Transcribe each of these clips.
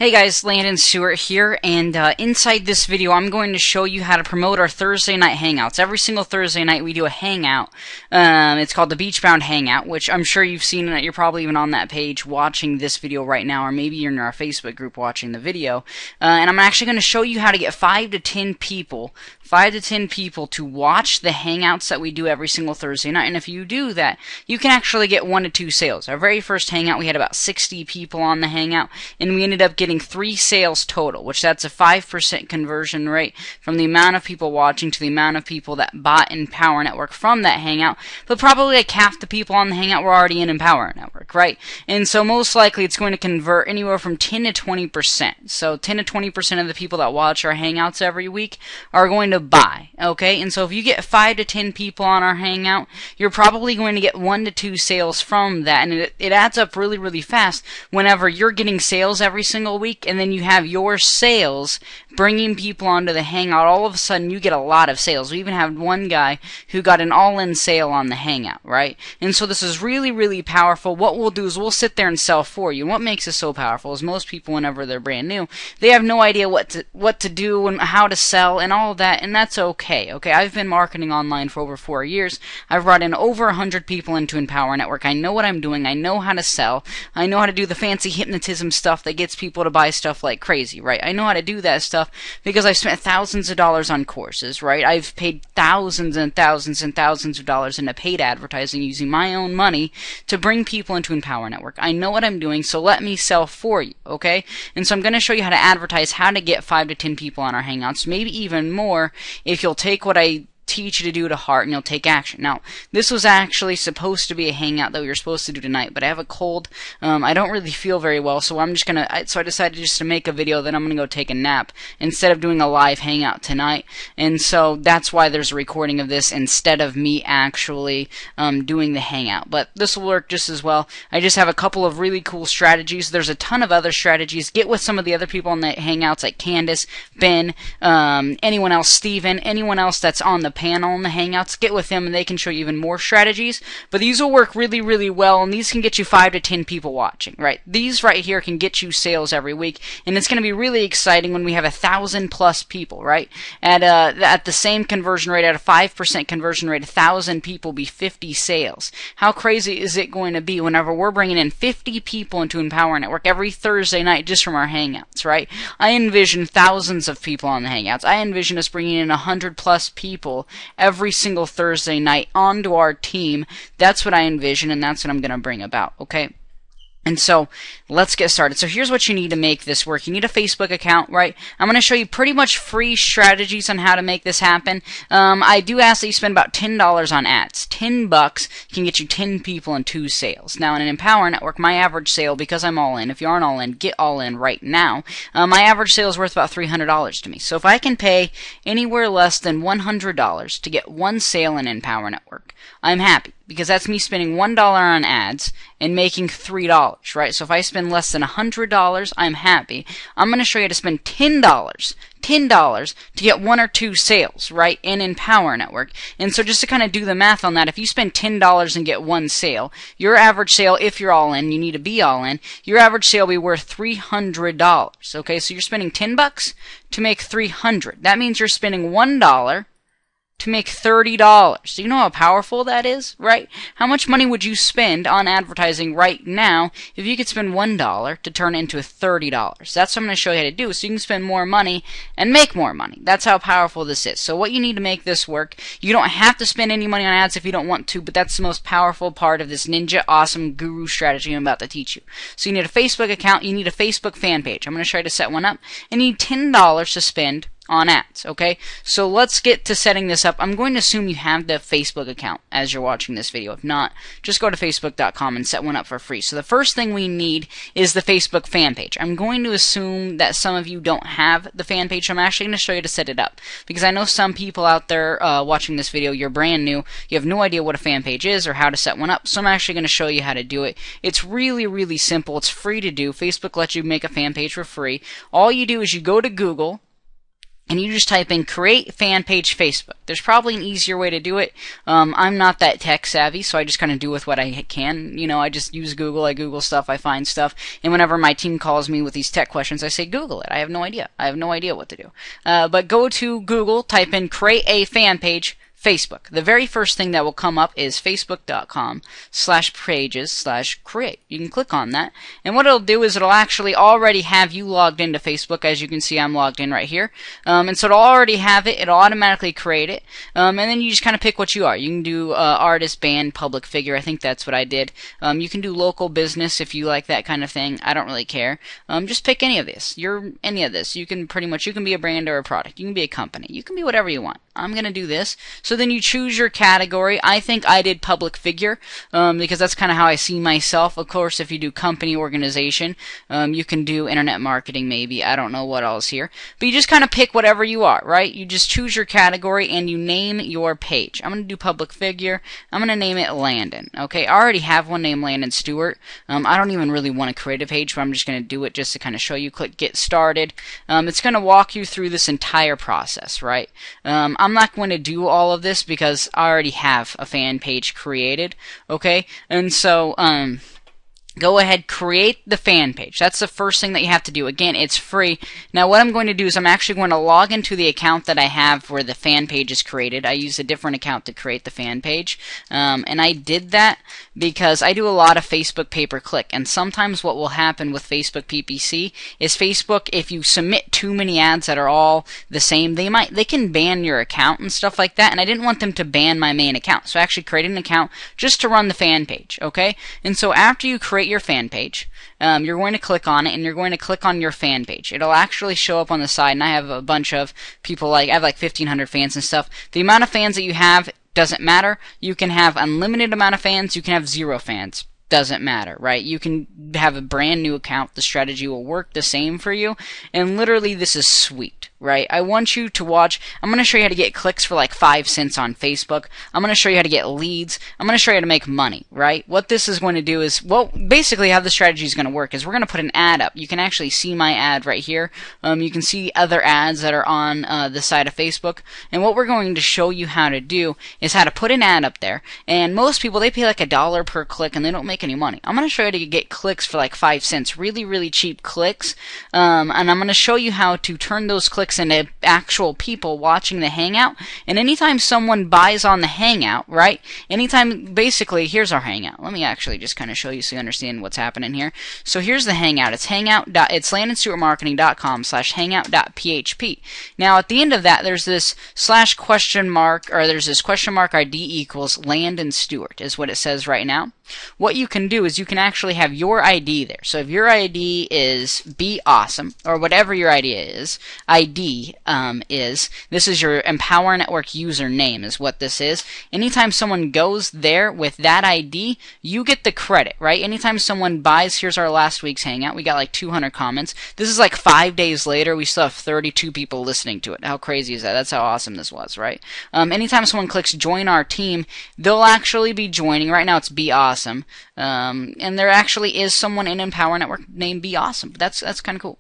Hey guys, Landon Stewart here, and inside this video I'm going to show you how to promote our Thursday night Hangouts. Every single Thursday night we do a Hangout. It's called the Beachbound Hangout, which I'm sure you've seen it. You're probably even on that page watching this video right now, or maybe you're in our Facebook group watching the video. And I'm actually going to show you how to get 5 to 10 people to watch the Hangouts that we do every single Thursday night. And if you do that, you can actually get 1 to 2 sales. Our very first Hangout, we had about 60 people on the Hangout, and we ended up getting 3 sales total, which that's a 5% conversion rate from the amount of people watching to the amount of people that bought Empower Network from that Hangout. But probably like half the people on the Hangout were already in Empower Network, right? And so most likely it's going to convert anywhere from 10 to 20%. So 10 to 20% of the people that watch our Hangouts every week are going to buy, okay? And so if you get 5 to 10 people on our Hangout, you're probably going to get 1 to 2 sales from that, and it adds up really, really fast whenever you're getting sales every single week, and then you have your sales bringing people onto the Hangout. All of a sudden you get a lot of sales. We even had one guy who got an all-in sale on the Hangout, right? And so this is really, really powerful. What we'll do is we'll sit there and sell for you. And what makes this so powerful is most people, whenever they're brand new, they have no idea what to do and how to sell and all of that, and that's okay. Okay, I've been marketing online for over 4 years. I've brought in over 100 people into Empower Network. I know what I'm doing. I know how to sell. I know how to do the fancy hypnotism stuff that gets people to buy stuff like crazy, right? I know how to do that stuff because I've spent thousands of dollars on courses, right? I've paid thousands and thousands and thousands of dollars into paid advertising using my own money to bring people into Empower Network. I know what I'm doing, so let me sell for you, okay? And so I'm going to show you how to advertise, how to get 5 to 10 people on our Hangouts, maybe even more if you'll take what I teach you to do to heart and you'll take action. Now, this was actually supposed to be a Hangout that we were supposed to do tonight, but I have a cold. I don't really feel very well, so I'm just gonna. So I decided just to make a video. Then I'm gonna go take a nap instead of doing a live Hangout tonight. And so that's why there's a recording of this instead of me actually doing the Hangout. But this will work just as well. I just have a couple of really cool strategies. There's a ton of other strategies. Get with some of the other people on the Hangouts, like Candace, Ben, anyone else, Steven, anyone else that's on the panel in the Hangouts. Get with them and they can show you even more strategies. But these will work really, really well, and these can get you 5 to 10 people watching, right? These right here can get you sales every week, and it's going to be really exciting when we have 1,000+ people, right? At the same conversion rate, at a 5% conversion rate, 1,000 people be 50 sales. How crazy is it going to be whenever we're bringing in 50 people into Empower Network every Thursday night just from our Hangouts, right? I envision thousands of people on the Hangouts. I envision us bringing in 100+ people every single Thursday night onto our team. That's what I envision, and that's what I'm going to bring about, okay? And so, let's get started. So here's what you need to make this work. You need a Facebook account, right? I'm going to show you pretty much free strategies on how to make this happen. I do ask that you spend about $10 on ads. $10 can get you 10 people and 2 sales. Now, in an Empower Network, my average sale, because I'm all in, if you aren't all in, get all in right now. My average sale is worth about $300 to me. So if I can pay anywhere less than $100 to get 1 sale in Empower Network, I'm happy, because that's me spending $1 on ads and making $3, right? So if I spend less than $100, I'm happy. I'm going to show you how to spend $10 to get 1 or 2 sales, right, in Empower Network. And so just to kind of do the math on that, if you spend $10 and get 1 sale, your average sale, if you're all in, you need to be all in, your average sale will be worth $300, okay? So you're spending $10 to make $300. That means you're spending $1 to make $30. Do you know how powerful that is, right? How much money would you spend on advertising right now if you could spend $1 to turn it into $30? That's what I'm going to show you how to do, so you can spend more money and make more money. That's how powerful this is. So what you need to make this work, you don't have to spend any money on ads if you don't want to, but that's the most powerful part of this ninja awesome guru strategy I'm about to teach you. So you need a Facebook account, you need a Facebook fan page. I'm going to show you how to set one up, and you need $10 to spend on ads, okay? So let's get to setting this up. I'm going to assume you have the Facebook account as you're watching this video. If not, just go to facebook.com and set one up for free. So the first thing we need is the Facebook fan page. I'm going to assume that some of you don't have the fan page, so I'm actually going to show you to set it up, because I know some people out there watching this video, you're brand new, you have no idea what a fan page is or how to set one up, so I'm actually going to show you how to do it. It's really, really simple. It's free to do. Facebook lets you make a fan page for free. All you do is you go to Google, and you just type in create fan page Facebook. There's probably an easier way to do it. I'm not that tech savvy, so I just kind of do with what I can. You know, I just use Google. I Google stuff. I find stuff. And whenever my team calls me with these tech questions, I say Google it. I have no idea. I have no idea what to do. But go to Google, type in create a fan page Facebook. The very first thing that will come up is facebook.com/pages/create. You can click on that, and what it'll do is it'll actually already have you logged into Facebook. As you can see, I'm logged in right here, and so it'll already have it. It'll automatically create it, and then you just kind of pick what you are. You can do artist, band, public figure. I think that's what I did. You can do local business if you like that kind of thing. I don't really care. Just pick any of this. You're any of this. You can be a brand or a product. You can be a company. You can be whatever you want. I'm gonna do this. So then you choose your category. I think I did public figure because that's kind of how I see myself. Of course, if you do company, organization, you can do internet marketing maybe. I don't know what else here. But you just kind of pick whatever you are, right? You just choose your category and you name your page. I'm going to do public figure. I'm going to name it Landon. Okay, I already have one named Landon Stewart. I don't even really want to create a page, but I'm just going to do it just to kind of show you. Click Get Started. It's going to walk you through this entire process, right? I'm not going to do all of this because I already have a fan page created, okay? And so, go ahead, create the fan page. That's the first thing that you have to do. Again, it's free. Now, what I'm going to do is I'm actually going to log into the account that I have where the fan page is created. I use a different account to create the fan page, and I did that because I do a lot of Facebook pay-per-click, and sometimes what will happen with Facebook PPC is Facebook, if you submit too many ads that are all the same, they can ban your account and stuff like that, and I didn't want them to ban my main account, so I actually created an account just to run the fan page, okay? And so after you create your fan page, you're going to click on it and you're going to click on your fan page. It'll actually show up on the side, and I have a bunch of people, I have like 1,500 fans and stuff. The amount of fans that you have doesn't matter. You can have unlimited amount of fans, you can have 0 fans. Doesn't matter, right? You can have a brand new account. The strategy will work the same for you. And literally, this is sweet, right? I want you to watch. I'm going to show you how to get clicks for like 5 cents on Facebook. I'm going to show you how to get leads. I'm going to show you how to make money, right? What this is going to do is, well, basically how the strategy is going to work is we're going to put an ad up. You can actually see my ad right here. You can see other ads that are on the side of Facebook. And what we're going to show you how to do is how to put an ad up there. And most people, they pay like $1 per click and they don't make any money. I'm going to show you how to get clicks for like 5 cents. Really, really cheap clicks. And I'm going to show you how to turn those clicks into actual people watching the Hangout. And anytime someone buys on the Hangout, right? Anytime, basically, here's our Hangout. Let me actually just kind of show you so you understand what's happening here. So here's the Hangout. It's landonstewartmarketing.com/hangout.php. Now at the end of that, there's this question mark ID equals Landon Stewart is what it says right now. What you can do is you can actually have your ID there. So if your ID is Be Awesome, or whatever your ID is, this is your Empower Network username is what this is. Anytime someone goes there with that ID, you get the credit, right? Anytime someone buys, here's our last week's Hangout. We got like 200 comments. This is like 5 days later. We still have 32 people listening to it. How crazy is that? That's how awesome this was, right? Anytime someone clicks join our team, they'll actually be joining. Right now it's Be Awesome. And there actually is someone in Empower Network named Be Awesome. That's kind of cool.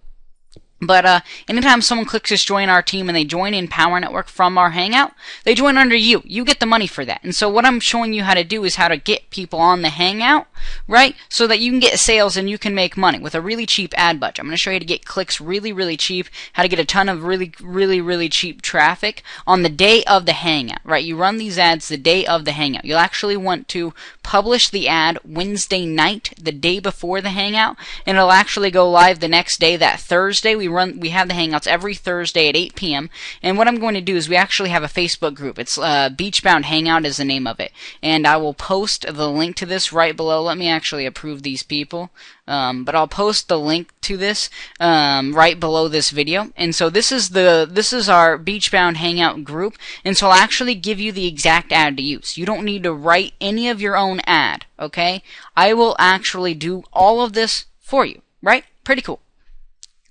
But anytime someone clicks just join our team and they join in Power Network from our Hangout, they join under you. You get the money for that. And so what I'm showing you how to do is how to get people on the Hangout, right? So that you can get sales and you can make money with a really cheap ad budget. I'm going to show you how to get clicks really, really cheap, how to get a ton of really, really, really cheap traffic on the day of the Hangout, right? You run these ads the day of the Hangout. You'll actually want to publish the ad Wednesday night, the day before the Hangout, and it'll actually go live the next day, that Thursday. We have the Hangouts every Thursday at 8 p.m. And what I'm going to do is we actually have a Facebook group. It's Beachbound Hangout is the name of it. And I will post the link to this right below. Let me actually approve these people. But I'll post the link to this right below this video. And so this is our Beachbound Hangout group. And so I'll actually give you the exact ad to use. You don't need to write any of your own ad, okay? I will actually do all of this for you, right? Pretty cool.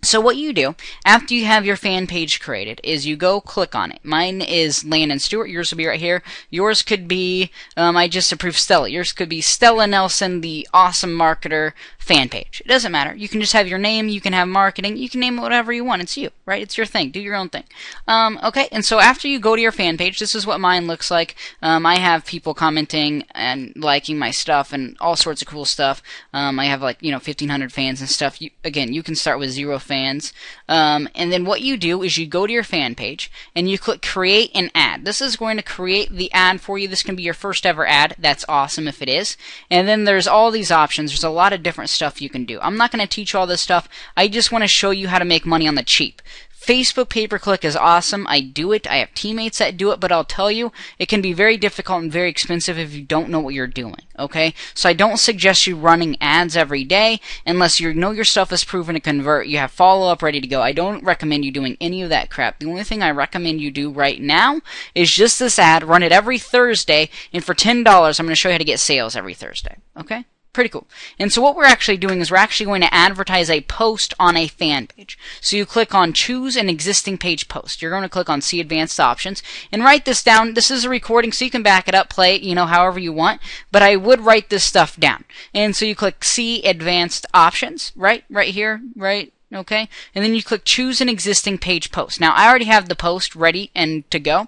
So what you do after you have your fan page created is you go click on it. Mine is Landon Stewart. Yours will be right here. Yours could be, I just approved Stella. Yours could be Stella Nelson, the awesome marketer fan page. It doesn't matter. You can just have your name. You can have marketing. You can name it whatever you want. It's you, right? It's your thing. Do your own thing. Okay, and so after you go to your fan page, this is what mine looks like. I have people commenting and liking my stuff and all sorts of cool stuff. I have 1,500 fans and stuff. Again, you can start with 0 fans. And then what you do is you go to your fan page and you click create an ad. This is going to create the ad for you. This can be your first ever ad. That's awesome if it is. And then there's all these options. There's a lot of different stuff you can do. I'm not going to teach all this stuff. I just want to show you how to make money on the cheap. Facebook pay-per-click is awesome. I do it. I have teammates that do it, but I'll tell you, it can be very difficult and very expensive if you don't know what you're doing, okay? So I don't suggest you running ads every day unless you know your stuff is proven to convert, you have follow-up ready to go. I don't recommend you doing any of that crap. The only thing I recommend you do right now is just this ad, run it every Thursday, and for $10, I'm going to show you how to get sales every Thursday, okay? Pretty cool. And so what we're actually doing is we're actually going to advertise a post on a fan page. So you click on choose an existing page post. You're going to click on see advanced options and write this down. This is a recording so you can back it up, play it, however you want. But I would write this stuff down. And so you click see advanced options, right here, right? Okay. And then you click choose an existing page post. Now I already have the post ready and to go.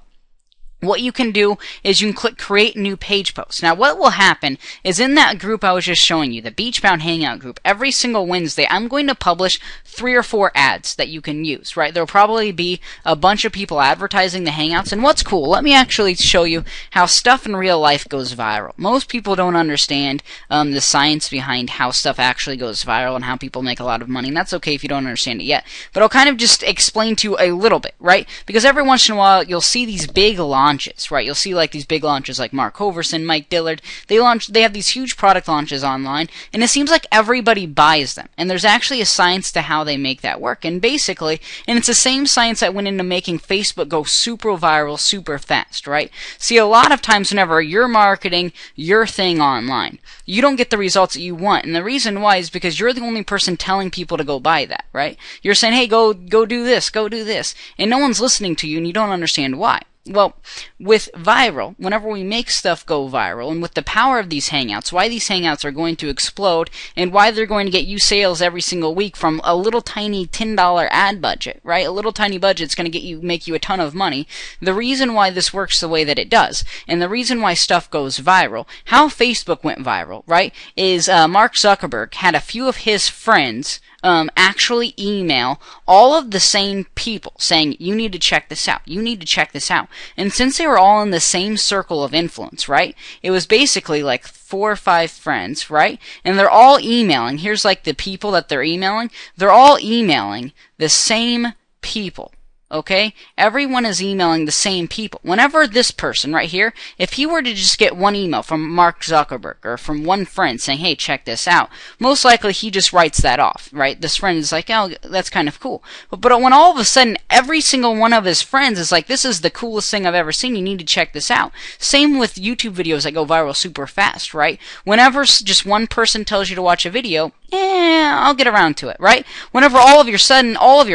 What you can do is you can click create new page post. Now what will happen is in that group I was just showing you, the Beachbound Hangout group, every single Wednesday I'm going to publish 3 or 4 ads that you can use, right? There'll probably be a bunch of people advertising the Hangouts. And what's cool, let me actually show you how stuff in real life goes viral. Most people don't understand the science behind how stuff actually goes viral and how people make a lot of money. And that's okay if you don't understand it yet. But I'll kind of just explain to you a little bit, right? Because every once in a while you'll see these big launches, right? You'll see these big launches like Mark Hoverson, Mike Dillard. They have these huge product launches online, and it seems like everybody buys them. And there's actually a science to how they make that work. And basically, it's the same science that went into making Facebook go super viral super fast, right? See, a lot of times whenever you're marketing your thing online, you don't get the results that you want. And the reason why is because you're the only person telling people to go buy that, right? You're saying, hey, go do this, go do this. And no one's listening to you, and you don't understand why. Well, with viral, whenever we make stuff go viral, and with the power of these Hangouts, why these Hangouts are going to explode, and why they're going to get you sales every single week from a little tiny $10 ad budget, right? A little tiny budget's going to make you a ton of money. The reason why this works the way that it does, and the reason why stuff goes viral, how Facebook went viral, right, is Mark Zuckerberg had a few of his friends actually email all of the same people saying, you need to check this out, you need to check this out. And since they were all in the same circle of influence, right, it was basically like 4 or 5 friends, right, and they're all emailing. Here's the people that they're emailing. They're all emailing the same people. Okay? Everyone is emailing the same people. Whenever this person right here, if he were to just get one email from Mark Zuckerberg or from one friend saying, hey, check this out, most likely he just writes that off, right? This friend is like, oh, that's kind of cool. But when all of a sudden every single one of his friends is like, this is the coolest thing I've ever seen, you need to check this out. Same with YouTube videos that go viral super fast, right? Whenever just one person tells you to watch a video, I'll get around to it, right? Whenever all of your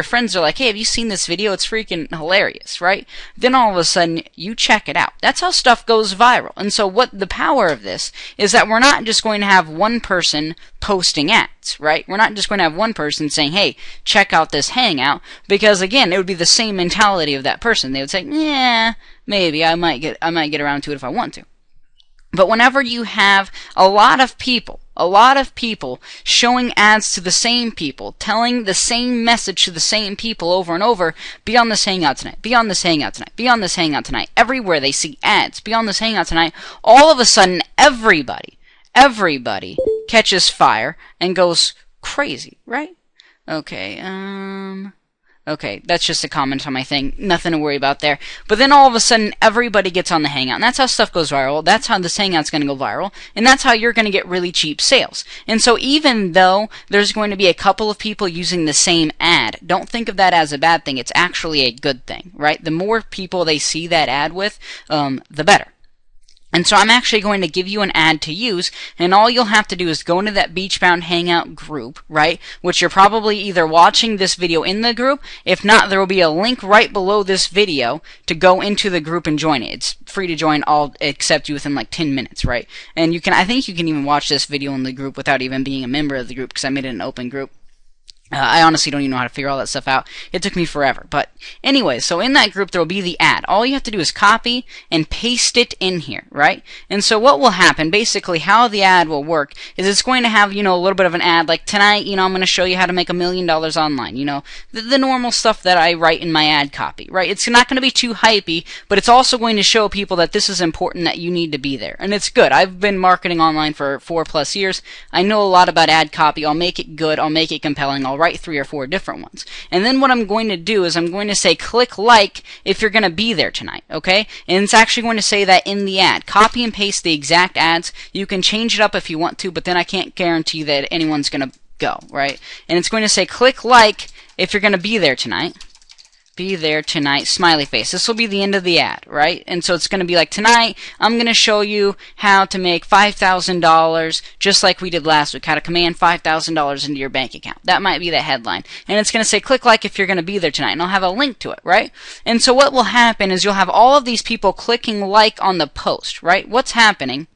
friends are like, hey, have you seen this video? It's freaking hilarious, right? Then all of a sudden, you check it out. That's how stuff goes viral. And so what the power of this is that we're not just going to have one person posting ads, right? We're not just going to have one person saying, hey, check out this Hangout, because again, it would be the same mentality of that person. They would say, yeah, maybe I might get around to it if I want to. But whenever you have a lot of people showing ads to the same people, telling the same message to the same people over and over, be on this Hangout tonight, be on this Hangout tonight, be on this Hangout tonight, everywhere they see ads, be on this Hangout tonight, all of a sudden everybody catches fire and goes crazy, right? Okay, that's just a comment on my thing. Nothing to worry about there. But then all of a sudden, everybody gets on the Hangout. And that's how stuff goes viral. That's how this Hangout's going to go viral. And that's how you're going to get really cheap sales. And so even though there's going to be a couple of people using the same ad, don't think of that as a bad thing. It's actually a good thing, right? The more people they see that ad with, the better. And so I'm actually going to give you an ad to use, and all you'll have to do is go into that Beachbound Hangout group, right? Which you're probably either watching this video in the group. If not, there will be a link right below this video to go into the group and join it. It's free to join, all except you within like 10 minutes, right? And you can, I think you can even watch this video in the group without even being a member of the group, because I made it an open group. I honestly don't even know how to figure all that stuff out. It took me forever. But anyway, so in that group there will be the ad. All you have to do is copy and paste it in here, right? And so what will happen, basically how the ad will work, is it's going to have, you know, a little bit of an ad, like tonight, you know, I'm going to show you how to make $1 million online, you know, the normal stuff that I write in my ad copy, right? It's not going to be too hypey, but it's also going to show people that this is important, that you need to be there. And it's good. I've been marketing online for 4+ years. I know a lot about ad copy. I'll make it good. I'll make it compelling. I'll write 3 or 4 different ones. And then what I'm going to do is I'm going to say click like if you're going to be there tonight, okay? And it's actually going to say that in the ad. Copy and paste the exact ads. You can change it up if you want to, but then I can't guarantee that anyone's going to go, right? And it's going to say click like if you're going to be there tonight. Be there tonight, smiley face. This will be the end of the ad, right? And so it's going to be like, tonight, I'm going to show you how to make $5,000, just like we did last week, how to command $5,000 into your bank account. That might be the headline. And it's going to say, click like if you're going to be there tonight, and I'll have a link to it, right? And so what will happen is you'll have all of these people clicking like on the post, right? What's happening?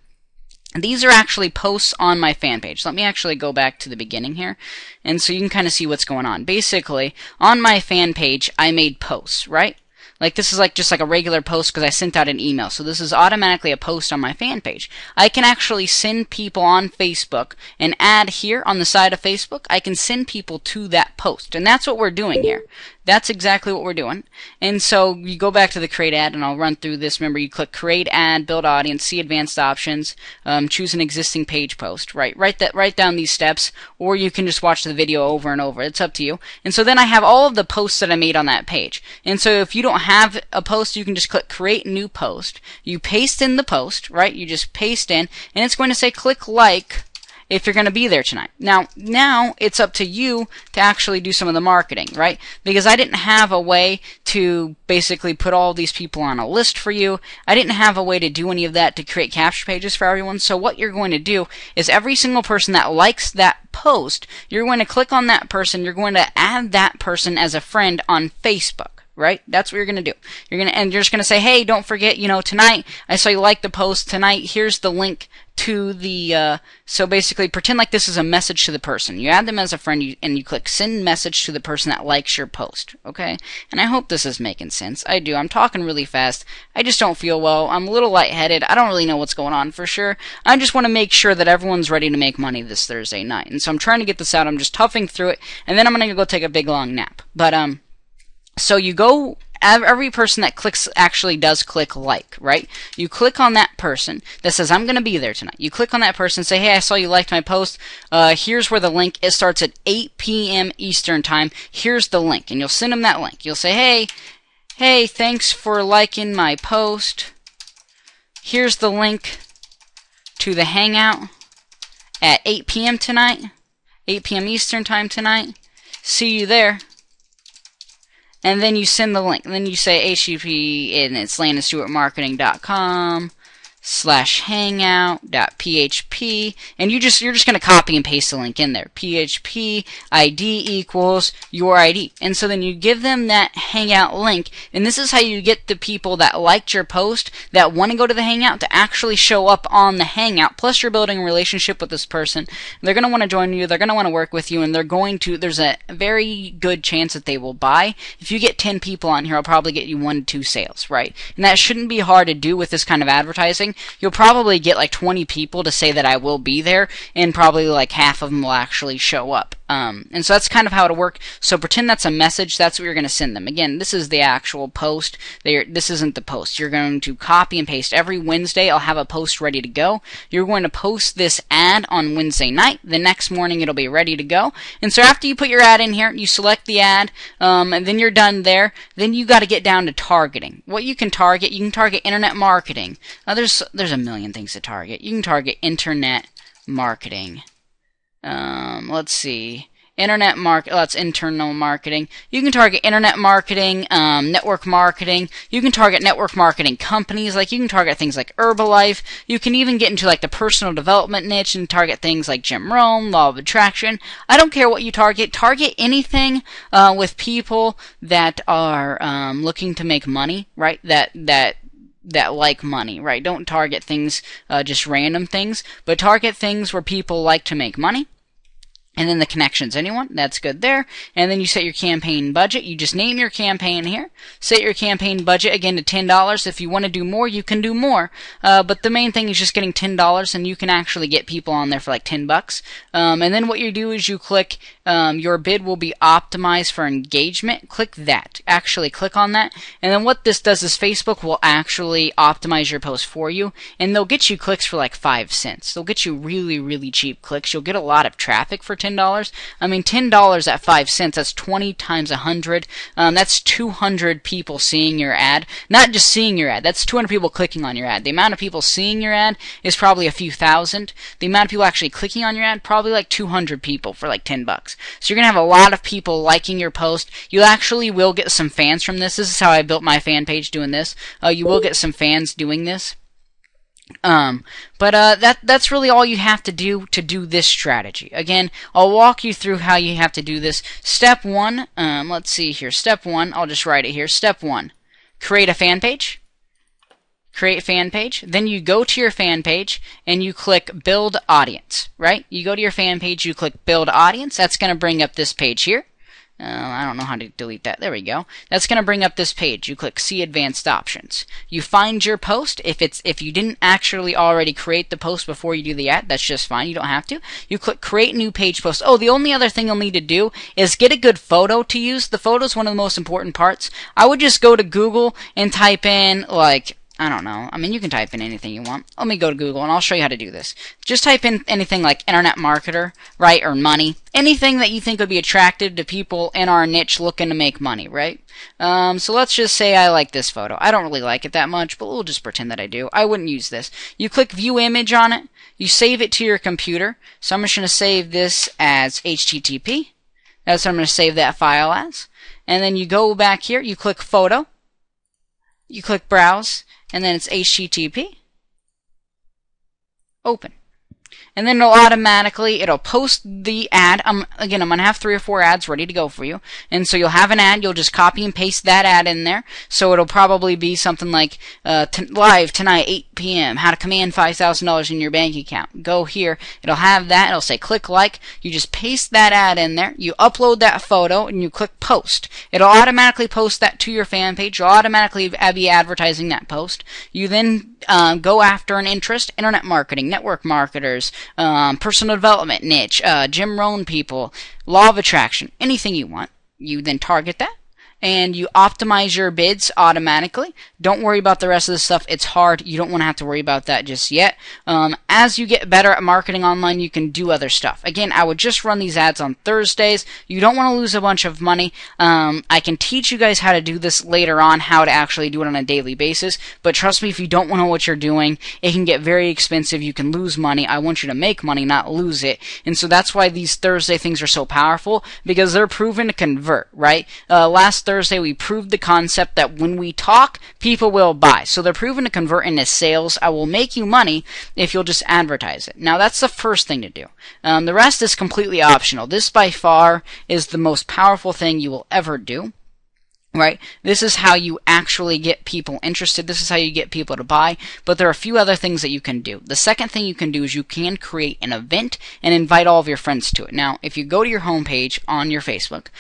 These are actually posts on my fan page. Let me actually go back to the beginning here, and so you can kind of see what's going on. Basically, on my fan page, I made posts, right? Like, this is like just like a regular post because I sent out an email. So this is automatically a post on my fan page. I can actually send people on Facebook and add here on the side of Facebook. I can send people to that post, and that's what we're doing here. That's exactly what we're doing. And so you go back to the create ad, and I'll run through this. Remember, you click create ad, build audience, see advanced options, choose an existing page post, right? Write down these steps, or you can just watch the video over and over. It's up to you. And so then I have all of the posts that I made on that page. And so if you don't have a post, you can just click create new post. You paste in the post, right? You just paste in, and it's going to say click like if you're going to be there tonight. Now it's up to you to actually do some of the marketing, right? Because I didn't have a way to basically put all these people on a list for you. I didn't have a way to do any of that to create capture pages for everyone. So what you're going to do is every single person that likes that post, you're going to click on that person, you're going to add that person as a friend on Facebook. Right? That's what you're going to do. You're just going to say, hey, don't forget, you know, tonight, I saw you like the post. Tonight, here's the link to the, so basically pretend like this is a message to the person. You add them as a friend, and you click send message to the person that likes your post. Okay? And I hope this is making sense. I do. I'm talking really fast. I just don't feel well. I'm a little lightheaded. I don't really know what's going on for sure. I just want to make sure that everyone's ready to make money this Thursday night. And so I'm trying to get this out. I'm just toughing through it, and then I'm going to go take a big long nap. But, so you go, every person that clicks actually does click like, right? You click on that person that says, I'm going to be there tonight. You click on that person and say, hey, I saw you liked my post. Here's where the link is. It starts at 8 p.m. Eastern time. Here's the link. And you'll send them that link. You'll say, hey, thanks for liking my post. Here's the link to the Hangout at 8 p.m. tonight. 8 p.m. Eastern time tonight. See you there. And then you send the link. And then you say HTTP, and it's landonstewartmarketing.com/hangout.php, and you're just going to copy and paste the link in there. PHP ID equals your ID. And so then you give them that Hangout link, and this is how you get the people that liked your post that want to go to the Hangout to actually show up on the Hangout. Plus you're building a relationship with this person. They're going to want to join you, they're going to want to work with you, and there's a very good chance that they will buy. If you get 10 people on here, I'll probably get you 1 to 2 sales, right? And that shouldn't be hard to do with this kind of advertising. You'll probably get like 20 people to say that I will be there, and probably like half of them will actually show up. And so that's kind of how it'll work. So pretend that's a message. That's what you're going to send them. Again, this is the actual post. This isn't the post. You're going to copy and paste. Every Wednesday, I'll have a post ready to go. You're going to post this ad on Wednesday night. The next morning, it'll be ready to go. And so after you put your ad in here, you select the ad, and then you're done there. Then you got to get down to targeting. What you can target internet marketing. There's a million things to target. You can target internet marketing. Let's see. That's internal marketing. You can target internet marketing, network marketing. You can target network marketing companies. Like, you can target things like Herbalife. You can even get into like the personal development niche and target things like Jim Rohn, Law of Attraction. I don't care what you target. Target anything with people that are looking to make money, right? That like money, right? Don't target things, just random things, but target things where people like to make money. And then the connections, anyone, that's good there. And then you set your campaign budget. You just name your campaign here. Set your campaign budget again to $10. If you want to do more, you can do more. But the main thing is just getting $10, and you can actually get people on there for like $10. And then what you do is you click, your bid will be optimized for engagement. Click that. Actually click on that. And then what this does is Facebook will actually optimize your post for you, and they'll get you clicks for like 5 cents. They'll get you really, really cheap clicks. You'll get a lot of traffic for $10. I mean, $10 at 5 cents, that's 20 times 100. That's 200 people seeing your ad. Not just seeing your ad, that's 200 people clicking on your ad. The amount of people seeing your ad is probably a few thousand. The amount of people actually clicking on your ad, probably like 200 people for like $10. So you're going to have a lot of people liking your post. You actually will get some fans from this. This is how I built my fan page doing this. You will get some fans doing this. That's really all you have to do this strategy. Again, I'll walk you through how you have to do this. Step 1, let's see here. Step 1, I'll just write it here. Step 1, create a fan page. Create fan page. Then you go to your fan page and you click build audience, right? You go to your fan page, you click build audience. That's going to bring up this page here. I don't know how to delete that. There we go. That's going to bring up this page. You click see advanced options. You find your post. If you didn't actually already create the post before you do the ad, that's just fine. You don't have to. You click create new page post. Oh, the only other thing you'll need to do is get a good photo to use. The photo is one of the most important parts. I would just go to Google and type in like, I don't know. I mean, you can type in anything you want. Let me go to Google and I'll show you how to do this. Just type in anything like internet marketer, right, or money. Anything that you think would be attractive to people in our niche looking to make money, right? So let's just say I like this photo. I don't really like it that much, but we'll just pretend that I do. I wouldn't use this. You click view image on it. You save it to your computer. So I'm just going to save this as HTTP. That's what I'm going to save that file as. And then you go back here. You click photo. You click browse. And then it's HTTP. Open. And then it'll post the ad. Again, I'm going to have 3 or 4 ads ready to go for you. And so you'll have an ad. You'll just copy and paste that ad in there. So it'll probably be something like live tonight, 8 p.m. How to command $5,000 in your bank account. Go here. It'll have that. It'll say click like. You just paste that ad in there. You upload that photo and you click post. It'll automatically post that to your fan page. You'll automatically be advertising that post. You then go after an interest, internet marketing, network marketers, personal development niche, Jim Rohn people, law of attraction, anything you want. You then target that and you optimize your bids automatically. Don't worry about the rest of the stuff. It's hard. You don't want to have to worry about that just yet. As you get better at marketing online, you can do other stuff. Again, I would just run these ads on Thursdays. You don't want to lose a bunch of money. I can teach you guys how to do this later on, how to actually do it on a daily basis. But trust me, if you don't know what you're doing, it can get very expensive. You can lose money. I want you to make money, not lose it. And so that's why these Thursday things are so powerful, because they're proven to convert, right? Last Thursday, we proved the concept that when we talk, people will buy. So they're proven to convert into sales. I will make you money if you'll just advertise it. Now, that's the first thing to do. The rest is completely optional. This, by far, is the most powerful thing you will ever do. Right? This is how you actually get people interested. This is how you get people to buy. But there are a few other things that you can do. The second thing you can do is you can create an event and invite all of your friends to it. Now, if you go to your homepage on your Facebook,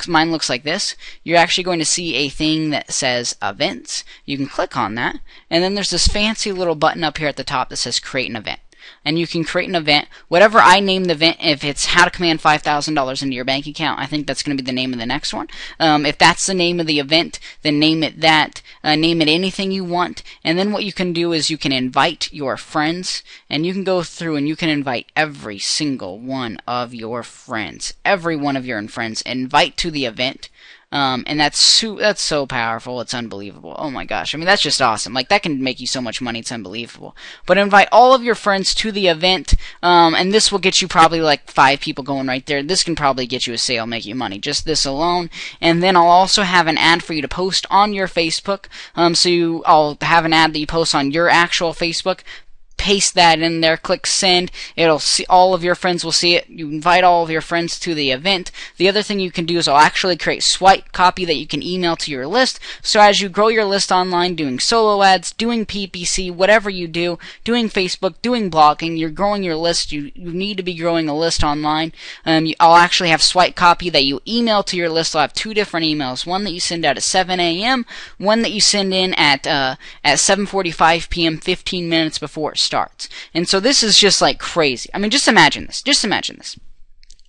mine looks like this. You're actually going to see a thing that says events. You can click on that. And then there's this fancy little button up here at the top that says create an event. And you can create an event. Whatever I name the event, if it's how to command $5,000 into your bank account, I think that's going to be the name of the next one. If that's the name of the event, then name it that. Name it anything you want. And then what you can do is you can invite your friends. And you can go through and you can invite every single one of your friends. Every one of your friends. Invite to the event. And that's so powerful. It's unbelievable. Oh my gosh. I mean, that's just awesome. Like, that can make you so much money. It's unbelievable. But invite all of your friends to the event, and this will get you probably like 5 people going right there. This can probably get you a sale, make you money, just this alone. And then I'll also have an ad for you to post on your Facebook. I'll have an ad that you post on your actual Facebook. Paste that in there, click send. It'll see, all of your friends will see it. You invite all of your friends to the event. The other thing you can do is I'll actually create swipe copy that you can email to your list. So as you grow your list online, doing solo ads, doing PPC, whatever you do, doing Facebook, doing blogging, you're growing your list. You need to be growing a list online. I'll actually have swipe copy that you email to your list. I'll have 2 different emails. One that you send out at 7 a.m. One that you send in at 7:45 p.m. 15 minutes before it starts. And so this is just like crazy. I mean, just imagine this. Just imagine this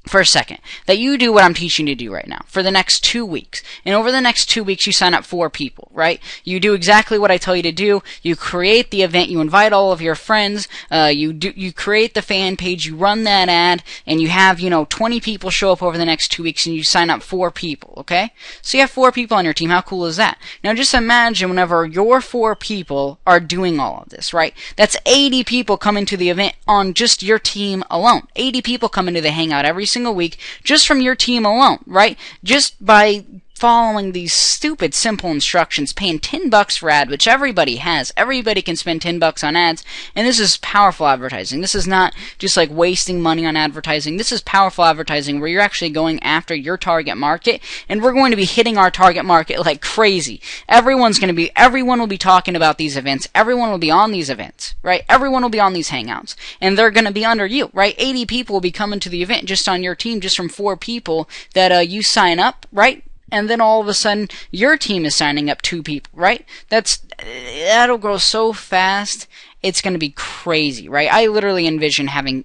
for a second, that you do what I'm teaching you to do right now for the next 2 weeks. And over the next 2 weeks, you sign up 4 people, right? You do exactly what I tell you to do. You create the event. You invite all of your friends. You create the fan page. You run that ad, and you have, 20 people show up over the next 2 weeks, and you sign up 4 people, okay? So you have 4 people on your team. How cool is that? Now just imagine whenever your 4 people are doing all of this, right? That's 80 people coming to the event on just your team alone. 80 people come into the Hangout every single week just from your team alone, right? Just by following these stupid simple instructions, paying $10 for ad, which everybody has. Everybody can spend $10 on ads, and this is powerful advertising. This is not just like wasting money on advertising. This is powerful advertising where you're actually going after your target market, and we're going to be hitting our target market like crazy. Everyone will be talking about these events. Everyone will be on these events, right? Everyone will be on these Hangouts, and they're going to be under you, right? 80 people will be coming to the event just on your team, just from 4 people that you sign up, right? And then all of a sudden, your team is signing up 2 people, right? That'll grow so fast, it's going to be crazy, right? I literally envision having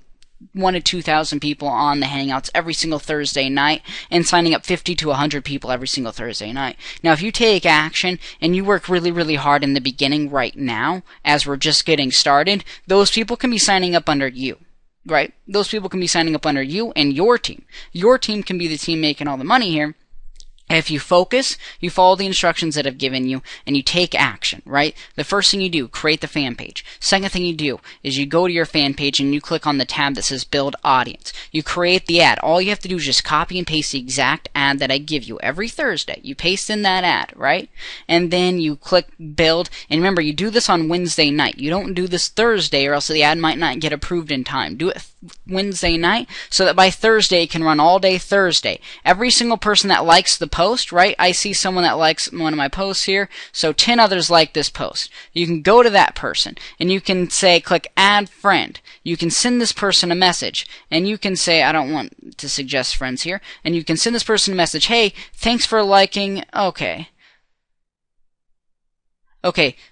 1,000 to 2,000 people on the Hangouts every single Thursday night and signing up 50 to 100 people every single Thursday night. Now, if you take action and you work really, really hard in the beginning right now, as we're just getting started, those people can be signing up under you. Right? Those people can be signing up under you and your team. Your team can be the team making all the money here. If you focus, you follow the instructions that I've given you, and you take action, right? The first thing you do, create the fan page. Second thing you do is you go to your fan page and you click on the tab that says Build Audience. You create the ad. All you have to do is just copy and paste the exact ad that I give you every Thursday. You paste in that ad, right? And then you click Build. And remember, you do this on Wednesday night. You don't do this Thursday, or else the ad might not get approved in time. Do it Wednesday night so that by Thursday it can run all day Thursday. Every single person that likes the post, right? I see someone that likes one of my posts here, so 10 others like this post. You can go to that person and you can say, click add friend. You can send this person a message, and you can say, I don't want to suggest friends here, and you can send this person a message, hey, thanks for liking. Okay,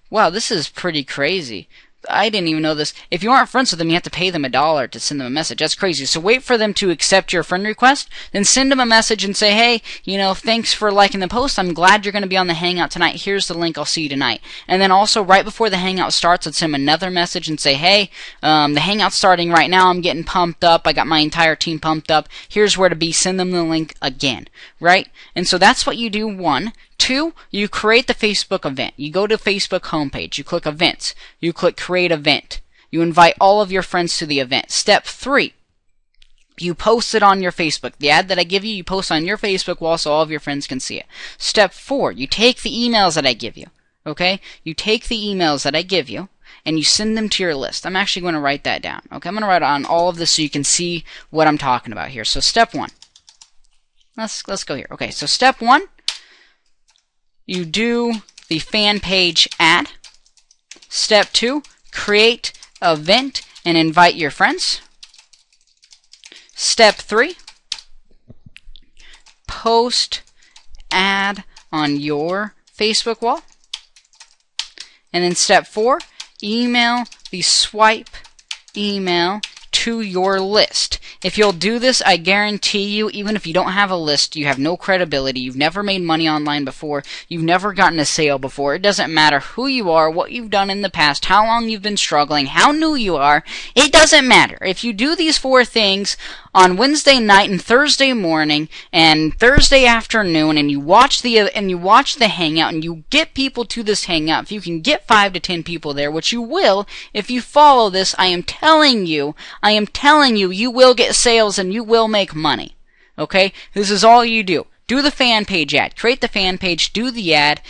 wow, this is pretty crazy. I didn't even know this. If you aren't friends with them, you have to pay them $1 to send them a message. That's crazy. So wait for them to accept your friend request, then send them a message and say, hey, thanks for liking the post. I'm glad you're going to be on the Hangout tonight. Here's the link. I'll see you tonight. And then also right before the Hangout starts, let's send them another message and say, hey, the Hangout's starting right now. I'm getting pumped up. I got my entire team pumped up. Here's where to be. Send them the link again, right? And so that's what you do, 1. 2, you create the Facebook event. You go to Facebook homepage. You click Events. You click Create Event. You invite all of your friends to the event. Step 3, you post it on your Facebook. The ad that I give you, you post on your Facebook wall so all of your friends can see it. Step 4, you take the emails that I give you. Okay? You take the emails that I give you and you send them to your list. I'm actually going to write that down. Okay? I'm going to write on all of this so you can see what I'm talking about here. So step 1. Let's go here. Okay, so step 1, you do the fan page ad. Step 2, create event and invite your friends. Step 3, post ad on your Facebook wall. And then step 4, email the swipe email to your list. If you'll do this, I guarantee you, even if you don't have a list, you have no credibility, you've never made money online before, you've never gotten a sale before, it doesn't matter who you are, what you've done in the past, how long you've been struggling, how new you are, it doesn't matter. If you do these 4 things, on Wednesday night and Thursday morning and Thursday afternoon, and you watch the hangout, and you get people to this hangout. If you can get 5 to 10 people there, which you will if you follow this, I am telling you, you will get sales and you will make money. Okay? This is all you do. Do the fan page ad. Create the fan page, do the ad.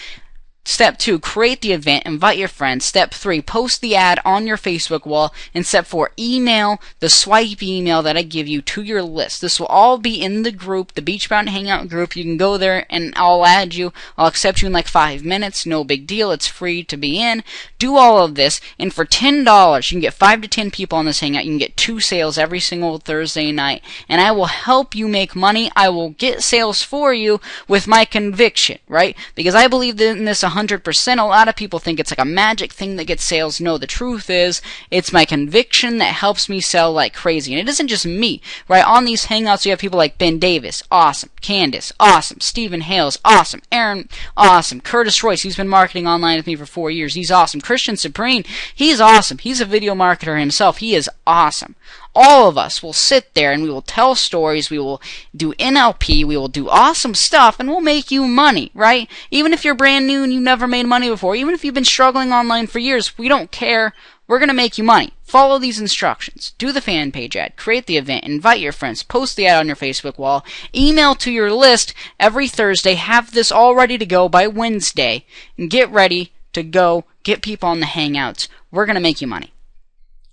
Step 2, create the event, invite your friends. Step 3, post the ad on your Facebook wall. And step 4, email the swipe email that I give you to your list. This will all be in the group, the Beachbound Hangout group. You can go there and I'll add you. I'll accept you in like 5 minutes. No big deal. It's free to be in. Do all of this, and for $10, you can get 5 to 10 people on this hangout. You can get 2 sales every single Thursday night. And I will help you make money. I will get sales for you with my conviction, right? Because I believe in this 100%. A lot of people think it's like a magic thing that gets sales. No, the truth is, it's my conviction that helps me sell like crazy. And it isn't just me, right? On these hangouts, you have people like Ben Davis, awesome. Candace, awesome. Stephen Hales, awesome. Aaron, awesome. Curtis Royce, he's been marketing online with me for 4 years. He's awesome. Christian Supreme, he's awesome. He's a video marketer himself. He is awesome. All of us will sit there and we will tell stories, we will do NLP, we will do awesome stuff, and we'll make you money, right? Even if you're brand new and you've never made money before, even if you've been struggling online for years, we don't care. We're going to make you money. Follow these instructions. Do the fan page ad. Create the event. Invite your friends. Post the ad on your Facebook wall. Email to your list every Thursday. Have this all ready to go by Wednesday. And get ready to go. Get people on the Hangouts. We're going to make you money.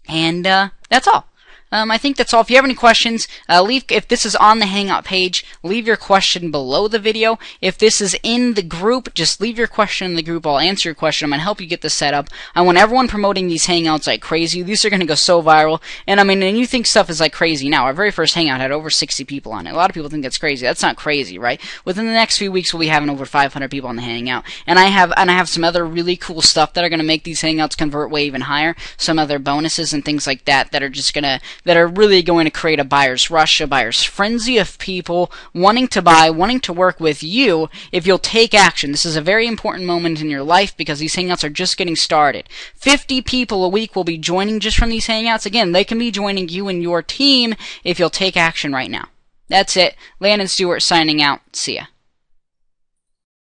And that's all. I think that's all. If you have any questions, if this is on the Hangout page, leave your question below the video. If this is in the group, just leave your question in the group. I'll answer your question. I'm going to help you get this set up. I want everyone promoting these Hangouts like crazy. These are going to go so viral. And I mean, and you think stuff is like crazy now. Our very first Hangout had over 60 people on it. A lot of people think that's crazy. That's not crazy, right? Within the next few weeks, we'll be having over 500 people on the Hangout. And I have some other really cool stuff that are going to make these Hangouts convert way even higher. Some other bonuses and things like that that are just going to, that are really going to create a buyer's rush, a buyer's frenzy of people wanting to buy, wanting to work with you if you'll take action. This is a very important moment in your life because these Hangouts are just getting started. 50 people a week will be joining just from these Hangouts. Again, they can be joining you and your team if you'll take action right now. That's it. Landon Stewart signing out. See ya.